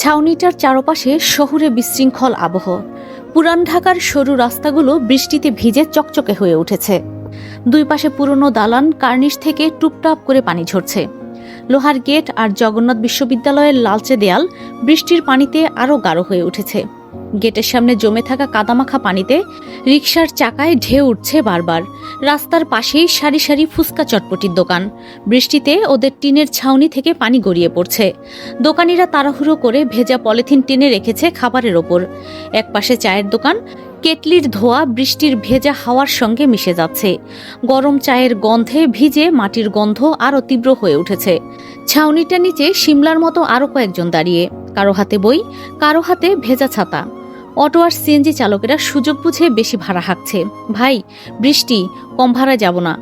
ছাউনিটার চারপাশে শহুরে বিশৃঙ্খল আবহ। পুরান ঢাকার সরু রাস্তাগুলো বৃষ্টিতে ভিজে চকচকে হয়ে উঠেছে। দুই পাশে পুরনো দালান, কার্নিশ থেকে টুপটাপ করে পানি ঝরছে। লোহার গেট আর জগন্নাথ বিশ্ববিদ্যালয়ের লালচে দেয়াল বৃষ্টির পানিতে আরও গাঢ় হয়ে উঠেছে। গেটের সামনে জমে থাকা কাদামাখা পানিতে রিকশার চাকায় ঢেউ উঠছে বারবার। রাস্তার পাশেই সারি সারি ফুচকা চটপটির দোকান। বৃষ্টিতে ওদের টিনের ছাউনি থেকে পানি গড়িয়ে পড়ছে। দোকানিরা তাড়াহুড়ো করে ভেজা পলিথিন টেনে রেখেছে খাবারের ওপর। একপাশে চায়ের দোকান, কেটলির ধোয়া বৃষ্টির ভেজা হাওয়ার সঙ্গে মিশে যাচ্ছে। গরম চায়ের গন্ধে ভিজে মাটির গন্ধ আরও তীব্র হয়ে উঠেছে। ছাউনিটার নিচে সিমলার মতো আরও কয়েকজন দাঁড়িয়ে, কারো হাতে বই, কারো হাতে ভেজা ছাতা। অটো আর সিএনজি চালকেরা সুযোগ বুঝে বেশি ভাড়া হাঁকছে। ভাই, বৃষ্টি, কম ভাড়ায় যাব না।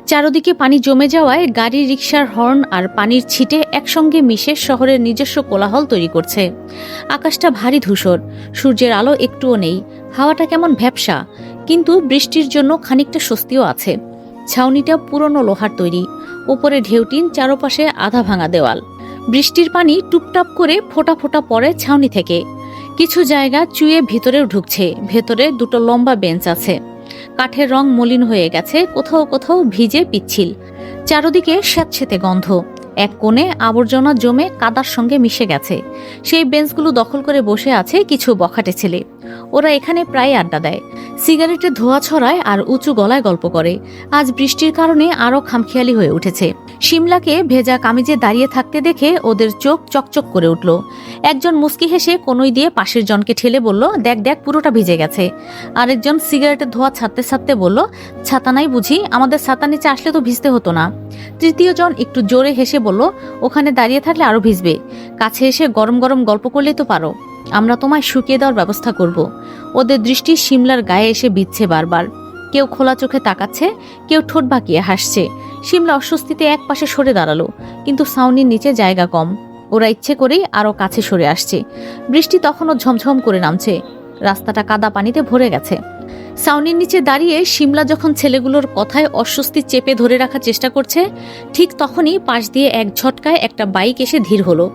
চারদিকে পানি জমে যাওয়ায় গাড়ি, রিকশার হর্ন আর পানির ছিটে একসঙ্গে মিশে শহরের নিজস্ব কোলাহল তৈরি করছে। আকাশটা ভারী ধূসর, সূর্যের আলো একটুও নেই। হাওয়াটা কেমন ভ্যাপসা, কিন্তু বৃষ্টির জন্য খানিকটা স্বস্তিও আছে। ছাউনিটা পুরনো লোহার তৈরি, ওপরে ঢেউটিন, চারপাশে আধা ভাঙা দেওয়াল। বৃষ্টির পানি টুপটাপ করে ফোঁটা ফোঁটা পড়ে ছাউনি থেকে। কিছু জায়গা চুয়ে ভিতরেও ঢুকছে। ভেতরে দুটো লম্বা বেঞ্চ আছে। কাঠের রং মলিন হয়ে গেছে, কোথাও কোথাও ভিজে পিচ্ছিল। চারদিকে স্যাঁতসেঁতে গন্ধ। এক কোণে আবর্জনা জমে কাদার সঙ্গে মিশে গেছে। সেই বেঞ্চগুলো দখল করে বসে আছে কিছু বখাটে ছেলে। ওরা এখানে প্রায় আড্ডা দেয়, সিগারেটের ধোঁয়া ছড়ায় আর উঁচু গলায় গল্প করে। আজ বৃষ্টির কারণে আরও খামখেয়ালি হয়ে উঠেছে। শিমলাকে ভেজা কামিজে দাঁড়িয়ে থাকতে দেখে ওদের চোখ চকচক করে উঠল। একজন মুস্কি হেসে কনুই দিয়ে পাশের জনকে ঠেলে বলল, দেখ দেখ, পুরোটা ভিজে গেছে। আরেকজন সিগারেটের ধোঁয়া ছাড়তে ছাড়তে বলল, ছাতা নাই বুঝি? আমাদের ছাতা নিচে আসলে তো ভিজতে হতো না। তৃতীয় জন একটু জোরে হেসে বলল, ওখানে দাঁড়িয়ে থাকলে আরো ভিজবে। কাছে এসে গরম গরম গল্প করলেই তো পারো, আমরা তোমায় শুকিয়ে দেওয়ার ব্যবস্থা করব। ওদের দৃষ্টি শিমলার গায়ে এসে বিচ্ছে বারবার। কেউ খোলা চোখে তাকাচ্ছে, কেউ ঠোঁট বাঁকিয়ে হাসছে। শিমলা অস্বস্তিতে এক পাশে সরে দাঁড়ালো, কিন্তু ছাউনির নিচে জায়গা কম। ওরা ইচ্ছে করেই আরো কাছে সরে আসছে। বৃষ্টি তখনও ঝমঝম করে নামছে। রাস্তাটা কাদা পানিতে ভরে গেছে। ছাউনির নিচে দাঁড়িয়ে শিমলা যখন ছেলেগুলোর কথায় অস্বস্তি চেপে ধরে রাখার চেষ্টা করছে, ঠিক তখনই পাশ দিয়ে এক ঝটকায় একটা বাইক এসে ধীর হলো।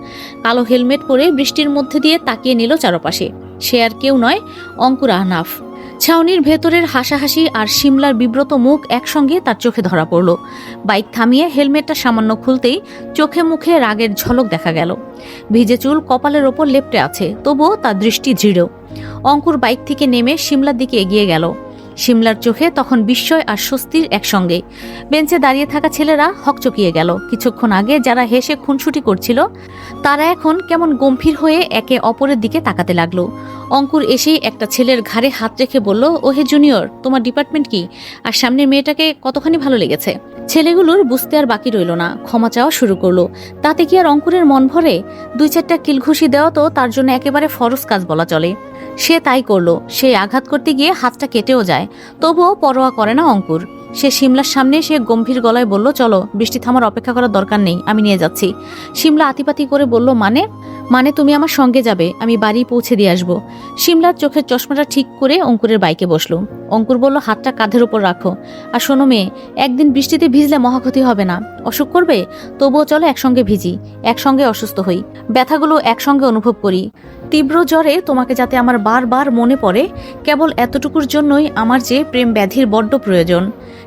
কালো হেলমেট পরে বৃষ্টির মধ্যে দিয়ে তাকিয়ে নিল চারপাশে। সে আর কেউ নয়, অঙ্কুর আহনাফ। ছাউনির ভেতরের হাসাহাসি আর শিমলার বিব্রত মুখ একসঙ্গে তার চোখে ধরা পড়ল। বাইক থামিয়ে হেলমেটটা সামান্য খুলতেই চোখে মুখে রাগের ঝলক দেখা গেল। ভিজে চুল কপালের ওপর লেপ্টে আছে, তবুও তার দৃষ্টি দৃঢ়। অঙ্কুর বাইক থেকে নেমে শিমলার দিকে এগিয়ে গেল। শিমলার চোখে তখন বিস্ময় আর স্বস্তির একসঙ্গে। বেঞ্চে দাঁড়িয়ে থাকা ছেলেরা হকচকিয়ে গেল। কিছুক্ষণ আগে যারা হেসে খুনসুটি করছিল, তারা এখন কেমন গম্ভীর হয়ে একে অপরের দিকে তাকাতে লাগলো। অঙ্কুর এসেই একটা ছেলের ঘাড়ে হাত রেখে বলল, ওহে জুনিয়র, তোমার ডিপার্টমেন্ট কি? আর সামনের মেয়েটাকে কতখানি ভালো লেগেছে? ছেলেগুলোর বুঝতে আর বাকি রইল না, ক্ষমা চাওয়া শুরু করলো। তাতে কি আর অঙ্কুরের মন ভরে? 2-4টা কিলঘুষি দেওয়া তো তার জন্য একেবারে ফরজ কাজ বলা চলে। সে তাই করলো। সে আঘাত করতে গিয়ে হাতটা কেটেও যায়, তবুও পরোয়া করে না অঙ্কুর। সে শিমলার সামনে সে গম্ভীর গলায় বলল, চলো, বৃষ্টি থামার অপেক্ষা করার দরকার নেই, আমি নিয়ে যাচ্ছি। শিমলা আতিপাতি করে বলল, মানে তুমি আমার সঙ্গে যাবে, আমি বাড়ি পৌঁছে দিয়ে আসবো। শিমলার চোখের চশমাটা ঠিক করে অঙ্কুরের বাইকে বসলো। অঙ্কুর বলল, হাতটা কাঁধের উপর রাখো। আর শোনো মেয়ে, একদিন বৃষ্টিতে ভিজলে মহাক্ষতি হবে না, অসুখ করবে। তবুও চলো একসঙ্গে ভিজি, একসঙ্গে অসুস্থ হই, ব্যথাগুলো একসঙ্গে অনুভব করি। তীব্র জ্বরে তোমাকে যাতে আমার বারবার মনে পড়ে, কেবল এতটুকুর জন্যই আমার যে প্রেম ব্যাধির বড্ড প্রয়োজন।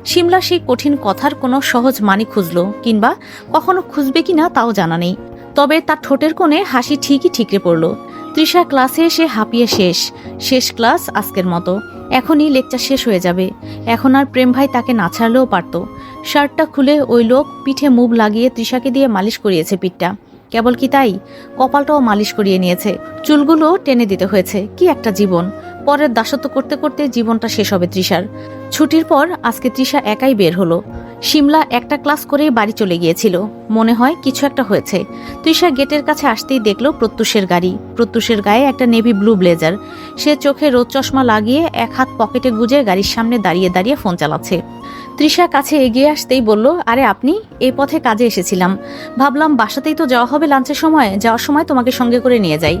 শিমলা সেই কঠিন কথার কোনো সহজ মানি খুঁজল, কিংবা কখনো খুঁজবে কিনা তাও জানা নেই। তবে তার ঠোঁটের কোণে হাসি ঠিকই ঠিকরে পড়ল। তৃষা ক্লাসে এসে হাঁপিয়ে শেষ ক্লাস আজকের মতো। এখনই লেকচার শেষ হয়ে যাবে। এখন আর প্রেম ভাই তাকে না ছাড়লেও পারত। শার্টটা খুলে ওই লোক পিঠে মুভ লাগিয়ে তৃষাকে দিয়ে মালিশ করিয়েছে পিঠটা। কেবল কি তাই, কপালটাও মালিশ করিয়ে নিয়েছে। চুলগুলো টেনে দিতে হয়েছে। কি একটা জীবন! পরের দাসত্ব করতে করতে জীবনটা শেষ হবে তৃষার। ছুটির পর আজকে তৃষা একাই বের হলো। শিমলা একটা ক্লাস করেই বাড়ি চলে গিয়েছিল। মনে হয় কিছু একটা হয়েছে। তৃষা গেটের কাছে আসতেই দেখলো প্রত্যুষের গাড়ি। প্রত্যুষের গায়ে একটা নেভি ব্লু ব্লেজার। সে চোখে রোদ চশমা লাগিয়ে এক হাত পকেটে গুজে গাড়ির সামনে দাঁড়িয়ে দাঁড়িয়ে ফোন চালাচ্ছে। তৃষা কাছে এগিয়ে আসতেই বলল, আরে আপনি? এই পথে কাজে এসেছিলাম, ভাবলাম বাসাতেই তো যাওয়া হবে লাঞ্চের সময়, যাওয়ার সময় তোমাকে সঙ্গে করে নিয়ে যাই।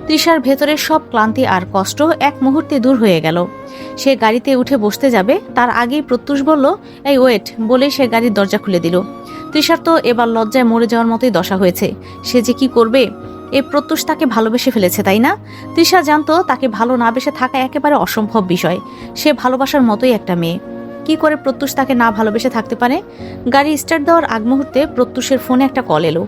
তৃষার ভেতরের সব ক্লান্তি আর কষ্ট এক মুহূর্তে দূর হয়ে গেল। সে গাড়িতে উঠে বসতে যাবে, তার আগেই প্রত্যুষ বলল, এই ওয়েট, বলে সে গাড়ির দরজা খুলে দিল। তৃষার তো এবার লজ্জায় মরে যাওয়ার মতোই দশা হয়েছে। সে যে কি করবে? এই প্রত্যুষ তাকে ভালোবেসে ফেলেছে, তাই না? তৃষা জানতো তাকে ভালো না বেসে থাকা একেবারে অসম্ভব বিষয়। সে ভালোবাসার মতোই একটা মেয়ে। কি করে প্রত্যুষ তাকে না ভালোবেসে থাকতে পারে? গাড়ি স্টার্ট দেওয়ার আগ মুহূর্তে প্রত্যুষের ফোনে একটা কল এলো।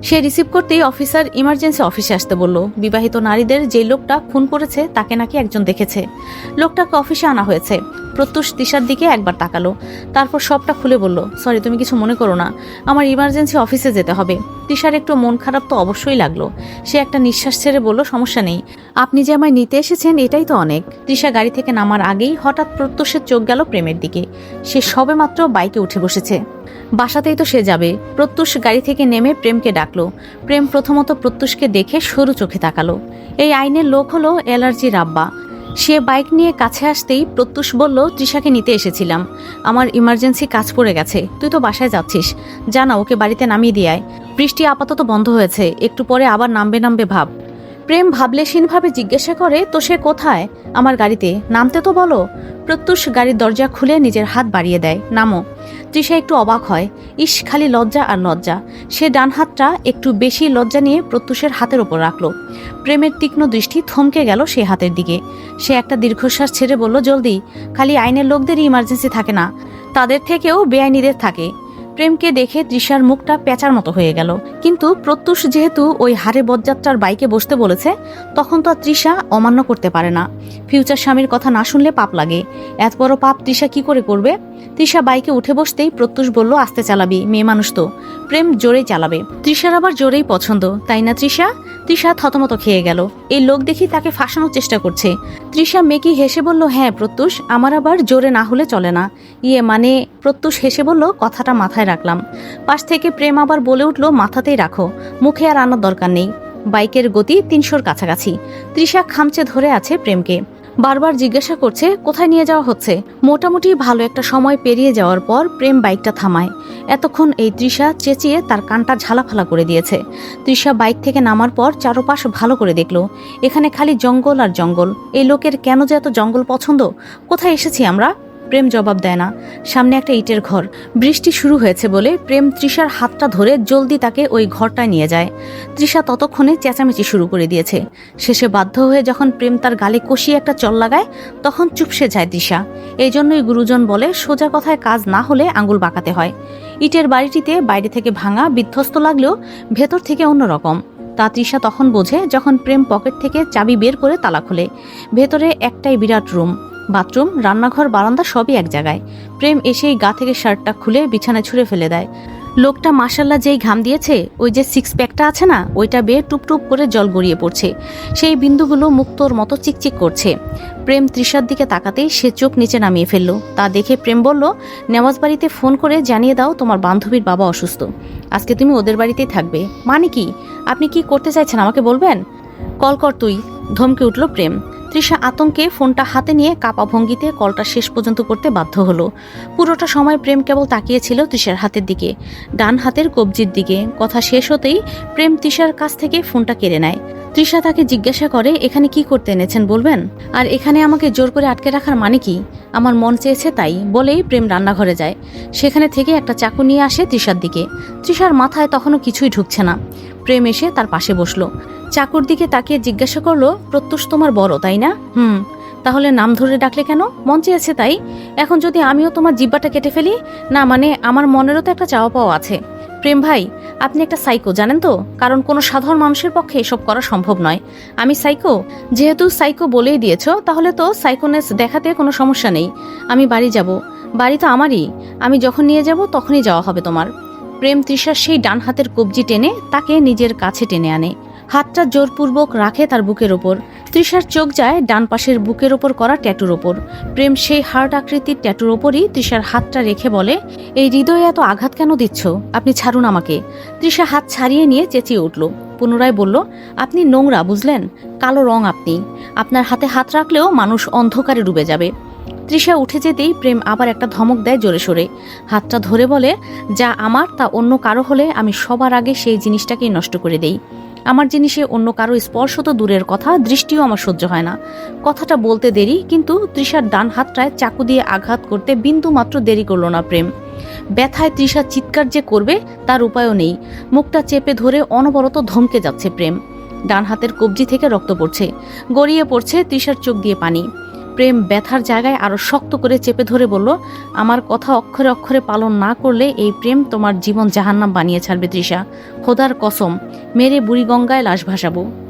সে রিসিভ করতেই অফিসার ইমার্জেন্সি অফিসে আসতে বলল। বিবাহিত নারীদের যে লোকটা খুন করেছে তাকে নাকি একজন দেখেছে। লোকটাকে অফিসে আনা হয়েছে। প্রত্যুষ তৃষার দিকে একবার তাকালো, তারপর সবটা খুলে বলল, সরি, তুমি কিছু মনে করো না, আমার ইমার্জেন্সি অফিসে যেতে হবে। তৃষার একটু মন খারাপ তো অবশ্যই লাগলো। সে একটা নিঃশ্বাস ছেড়ে বলল, সমস্যা নেই, আপনি যে আমায় নিতে এসেছেন এটাই তো অনেক। তৃষা গাড়ি থেকে নামার আগেই হঠাৎ প্রত্যুষের চোখ গেল প্রেমের দিকে। সে সবেমাত্র বাইকে উঠে বসেছে, বাসাতেই তো সে যাবে। প্রত্যুষ গাড়ি থেকে নেমে প্রেমকে ডাকলো। প্রেম প্রথমত প্রত্যুষকে দেখে সরু চোখে তাকালো। এই আইনের লোক হলো অ্যালার্জির আব্বা। সে বাইক নিয়ে কাছে আসতেই প্রত্যুষ বলল, তৃষাকে নিতে এসেছিলাম, আমার ইমার্জেন্সি কাজ পড়ে গেছে, তুই তো বাসায় যাচ্ছিস, জানা ওকে বাড়িতে নামিয়ে দিয়ে আয়। বৃষ্টি আপাতত বন্ধ হয়েছে, একটু পরে আবার নামবে ভাব। প্রেম ভাবলেশীনভাবে জিজ্ঞাসা করে, তো সে কোথায়? আমার গাড়িতে, নামতে তো বলো। প্রত্যুষ গাড়ির দরজা খুলে নিজের হাত বাড়িয়ে দেয়, নামো। তৃষা একটু অবাক হয়, ইস, খালি লজ্জা আর লজ্জা। সে ডান হাতটা একটু বেশি লজ্জা নিয়ে প্রত্যুষের হাতের ওপর রাখলো। প্রেমের তীক্ষ্ণ দৃষ্টি থমকে গেল সে হাতের দিকে। সে একটা দীর্ঘশ্বাস ছেড়ে বলল, জলদি, খালি আইনের লোকদেরই ইমার্জেন্সি থাকে না, তাদের থেকেও বেআইনিদের থাকে। প্রেমকে দেখে তৃষার মুখটা পেঁচার মতো হয়ে গেল। কিন্তু প্রত্যুষ যেহেতু ওই হারে বজ্জাত্রার বাইকে বসতে বলেছে, তখন তো আর তৃষা অমান্য করতে পারে না। ফিউচার স্বামীর কথা না শুনলে পাপ লাগে। এত বড় পাপ তৃষা কি করে করবে? তৃষা বাইকে উঠে বসতেই প্রত্যুষ বলল, আস্তে চালাবি, মেয়ে মানুষ তো। প্রেম জোরেই চালাবে। তৃষার আবার জোরেই পছন্দ, তাই না তৃষা? তৃষা থতমত খেয়ে গেল। এই লোক দেখি তাকে ফাঁসানোর চেষ্টা করছে। তৃষা মেকি হেসে বলল, হ্যাঁ প্রত্যুষ, আমার আবার জোরে না হলে চলে না। মানে প্রত্যুষ হেসে বলল, কথাটা মাথায় রাখলাম। পাশ থেকে প্রেম আবার বলে উঠল, মাথাতেই রাখো, মুখে আর আনার দরকার নেই। বাইকের গতি ৩০০-র কাছাকাছি। তৃষা খামচে ধরে আছে প্রেমকে, বারবার জিজ্ঞাসা করছে কোথায় নিয়ে যাওয়া হচ্ছে। মোটামুটি ভালো একটা সময় পেরিয়ে যাওয়ার পর প্রেম বাইকটা থামায়। এতক্ষণ এই তৃষা চেঁচিয়ে তার কানটা ঝালাফালা করে দিয়েছে। তৃষা বাইক থেকে নামার পর চারপাশ ভালো করে দেখলো। এখানে খালি জঙ্গল আর জঙ্গল। এই লোকের কেন যে এত জঙ্গল পছন্দ? কোথায় এসেছি আমরা? প্রেম জবাব দেয় না। সামনে একটা ইটের ঘর। বৃষ্টি শুরু হয়েছে বলে প্রেম তৃষার হাতটা ধরে জলদি তাকে ওই ঘরটায় নিয়ে যায়। তৃষা ততক্ষণে চেঁচামেচি শুরু করে দিয়েছে। শেষে বাধ্য হয়ে যখন প্রেম তার গালে কষিয়ে একটা চল লাগায়, তখন চুপসে যায় তৃষা। এই জন্যই গুরুজন বলে, সোজা কথায় কাজ না হলে আঙুল বাঁকাতে হয়। ইটের বাড়িটিতে বাইরে থেকে ভাঙা, বিধ্বস্ত লাগলেও ভেতর থেকে অন্যরকম। তা তৃষা তখন বোঝে যখন প্রেম পকেট থেকে চাবি বের করে তালা খোলে। ভেতরে একটাই বিরাট রুম, বাথরুম, রান্নাঘর, বারান্দা সবই এক জায়গায়। প্রেম এসেই গা থেকে শার্টটা খুলে বিছানায় ছুঁড়ে ফেলে দেয়। লোকটা মাশাল্লাহ যেই ঘাম দিয়েছে, ওই যে সিক্স প্যাকটা আছে না, ওইটা বেয়ে টুপটুপ করে জল গড়িয়ে পড়ছে। সেই বিন্দুগুলো মুক্তোর মতো চিকচিক করছে। প্রেম তৃষার দিকে তাকাতেই সে চোখ নিচে নামিয়ে ফেলল। তা দেখে প্রেম বলল, নেওয়াজ বাড়িতে ফোন করে জানিয়ে দাও তোমার বান্ধবীর বাবা অসুস্থ, আজকে তুমি ওদের বাড়িতেই থাকবে। মানে কি? আপনি কি করতে চাইছেন আমাকে বলবেন? কল কর তুই, ধমকে উঠল প্রেম। তৃষা আতঙ্কে ফোনটা হাতে নিয়ে কাপা ভঙ্গিতে কলটা শেষ পর্যন্ত করতে বাধ্য হলো। পুরোটা সময় প্রেম কেবল তাকিয়েছিল তৃষার হাতের দিকে, ডান হাতের কবজির দিকে। কথা শেষ হতেই প্রেম তৃষার কাছ থেকে ফোনটা কেড়ে নেয়। তৃষা তাকে জিজ্ঞাসা করে, এখানে কি করতে এনেছেন বলবেন? আর এখানে আমাকে জোর করে আটকে রাখার মানে কি? আমার মন চেয়েছে তাই, বলেই প্রেম রান্নাঘরে যায়। সেখানে থেকে একটা চাকু নিয়ে আসে তৃষার দিকে। তৃষার মাথায় তখনও কিছুই ঢুকছে না। প্রেম এসে তার পাশে বসলো। চাকুর দিকে তাকিয়ে জিজ্ঞাসা করলো, প্রত্যুষ তোমার বড় তাই না? তাহলে নাম ধরে ডাকলে কেন? মন চেয়েছে তাই? এখন যদি আমিও তোমার জিব্বাটা কেটে ফেলি? না, মানে আমার মনেরও তো একটা চাওয়া পাওয়া আছে। প্রেম ভাই, আপনি একটা সাইকো, জানেন তো? কারণ কোনো সাধারণ মানুষের পক্ষে এসব করা সম্ভব নয়। আমি সাইকো? যেহেতু সাইকো বলেই দিয়েছ, তাহলে তো সাইকোনেস দেখাতে কোনো সমস্যা নেই। আমি বাড়ি যাব। বাড়ি তো আমারই। আমি যখন নিয়ে যাব তখনই যাওয়া হবে তোমার। প্রেম তৃষার সেই ডান হাতের কবজি টেনে তাকে নিজের কাছে টেনে আনে। হাতটা জোরপূর্বক রাখে তার বুকের ওপর। তৃষার চোখ যায় ডান পাশের বুকের ওপর করা ট্যাটুর ওপর। প্রেম সেই হার্ট আকৃতির ট্যাটুর ওপরই তৃষার হাতটা রেখে বলে, এই হৃদয়ে এত আঘাত কেন দিচ্ছ? আপনি ছাড়ুন আমাকে। তৃষা হাত ছাড়িয়ে নিয়ে চেঁচিয়ে উঠল। পুনরায় বলল, আপনি নোংরা, বুঝলেন? কালো রং আপনি। আপনার হাতে হাত রাখলেও মানুষ অন্ধকারে ডুবে যাবে। তৃষা উঠে যেতেই প্রেম আবার একটা ধমক দেয় জোরে সোরে। হাতটা ধরে বলে, যা আমার তা অন্য কারো হলে আমি সবার আগে সেই জিনিসটাকেই নষ্ট করে দেই। আমার জিনিসে অন্য কারো স্পর্শ তো দূরের কথা, দৃষ্টিও আমার সহ্য হয় না। কথাটা বলতে দেরি, কিন্তু তৃষার ডান হাতটায় চাকু দিয়ে আঘাত করতে বিন্দু মাত্র দেরি করল না প্রেম। ব্যথায় তৃষা চিৎকার যে করবে তার উপায়ও নেই। মুখটা চেপে ধরে অনবরত ধমকে যাচ্ছে প্রেম। ডান হাতের কবজি থেকে রক্ত পড়ছে, গড়িয়ে পড়ছে তৃষার চোখ দিয়ে পানি। প্রেম ব্যথার জায়গায় আরো শক্ত করে চেপে ধরে বলল, আমার কথা অক্ষরে অক্ষরে পালন না করলে এই প্রেম তোমার জীবন জাহান্নাম বানিয়ে ছাড়বে তৃষা। খোদার কসম, মেরে বুড়িগঙ্গায় লাশ ভাসাবো।